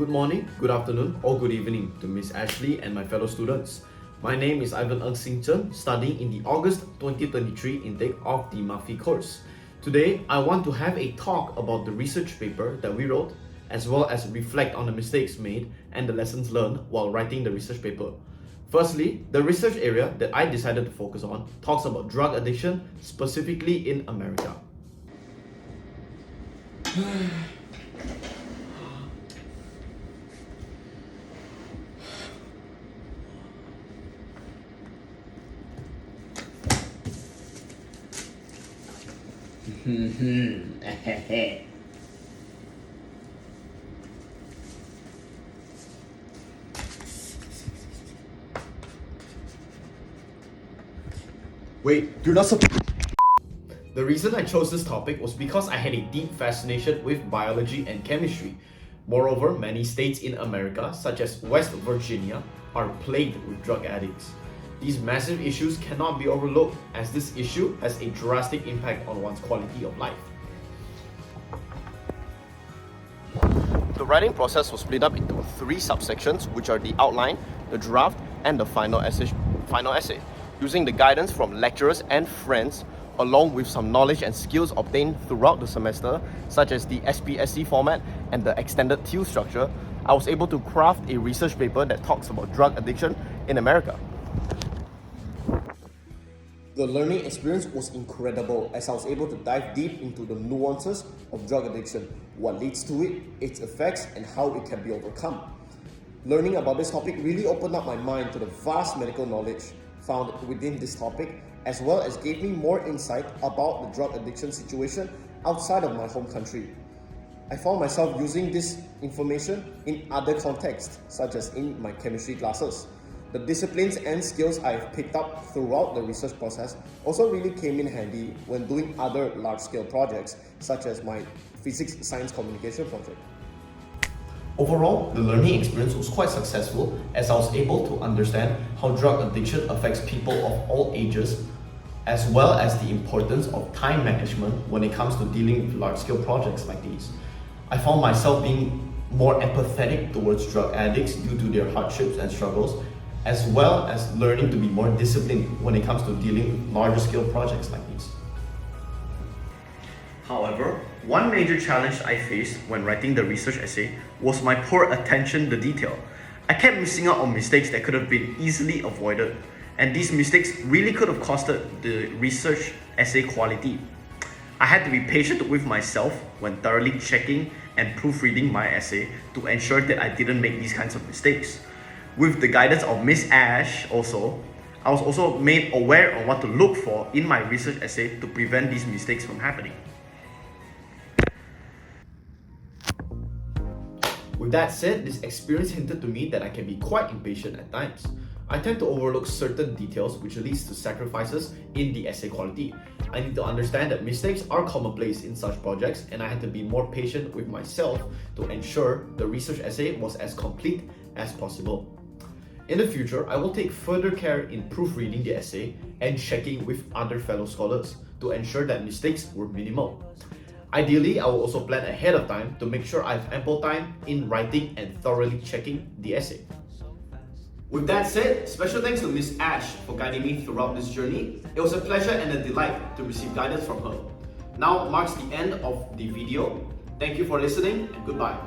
Good morning, good afternoon, or good evening to Miss Ashley and my fellow students. My name is Ivan Ng Sing Chen, studying in the August 2023 intake of the Murphy course. Today, I want to have a talk about the research paper that we wrote, as well as reflect on the mistakes made and the lessons learned while writing the research paper. Firstly, the research area that I decided to focus on talks about drug addiction, specifically in America. Wait, do not The reason I chose this topic was because I had a deep fascination with biology and chemistry. Moreover, many states in America, such as West Virginia, are plagued with drug addicts. These massive issues cannot be overlooked, as this issue has a drastic impact on one's quality of life. The writing process was split up into 3 subsections, which are the outline, the draft, and the final essay. Using the guidance from lecturers and friends, along with some knowledge and skills obtained throughout the semester, such as the SPSC format and the extended TEAL structure, I was able to craft a research paper that talks about drug addiction in America. The learning experience was incredible, as I was able to dive deep into the nuances of drug addiction, what leads to it, its effects, and how it can be overcome. Learning about this topic really opened up my mind to the vast medical knowledge found within this topic, as well as gave me more insight about the drug addiction situation outside of my home country. I found myself using this information in other contexts, such as in my chemistry classes. The disciplines and skills I've picked up throughout the research process also really came in handy when doing other large-scale projects, such as my physics science communication project. Overall, the learning experience was quite successful, as I was able to understand how drug addiction affects people of all ages, as well as the importance of time management when it comes to dealing with large-scale projects like these. I found myself being more empathetic towards drug addicts due to their hardships and struggles, as well as learning to be more disciplined when it comes to dealing with larger-scale projects like these. However, one major challenge I faced when writing the research essay was my poor attention to detail. I kept missing out on mistakes that could have been easily avoided, and these mistakes really could have costed the research essay quality. I had to be patient with myself when thoroughly checking and proofreading my essay to ensure that I didn't make these kinds of mistakes. With the guidance of Miss Ash I was also made aware of what to look for in my research essay to prevent these mistakes from happening. With that said, this experience hinted to me that I can be quite impatient at times. I tend to overlook certain details, which leads to sacrifices in the essay quality. I need to understand that mistakes are commonplace in such projects, and I had to be more patient with myself to ensure the research essay was as complete as possible. In the future, I will take further care in proofreading the essay and checking with other fellow scholars to ensure that mistakes were minimal. Ideally, I will also plan ahead of time to make sure I have ample time in writing and thoroughly checking the essay. With that said, special thanks to Miss Ash for guiding me throughout this journey. It was a pleasure and a delight to receive guidance from her. Now marks the end of the video. Thank you for listening and goodbye.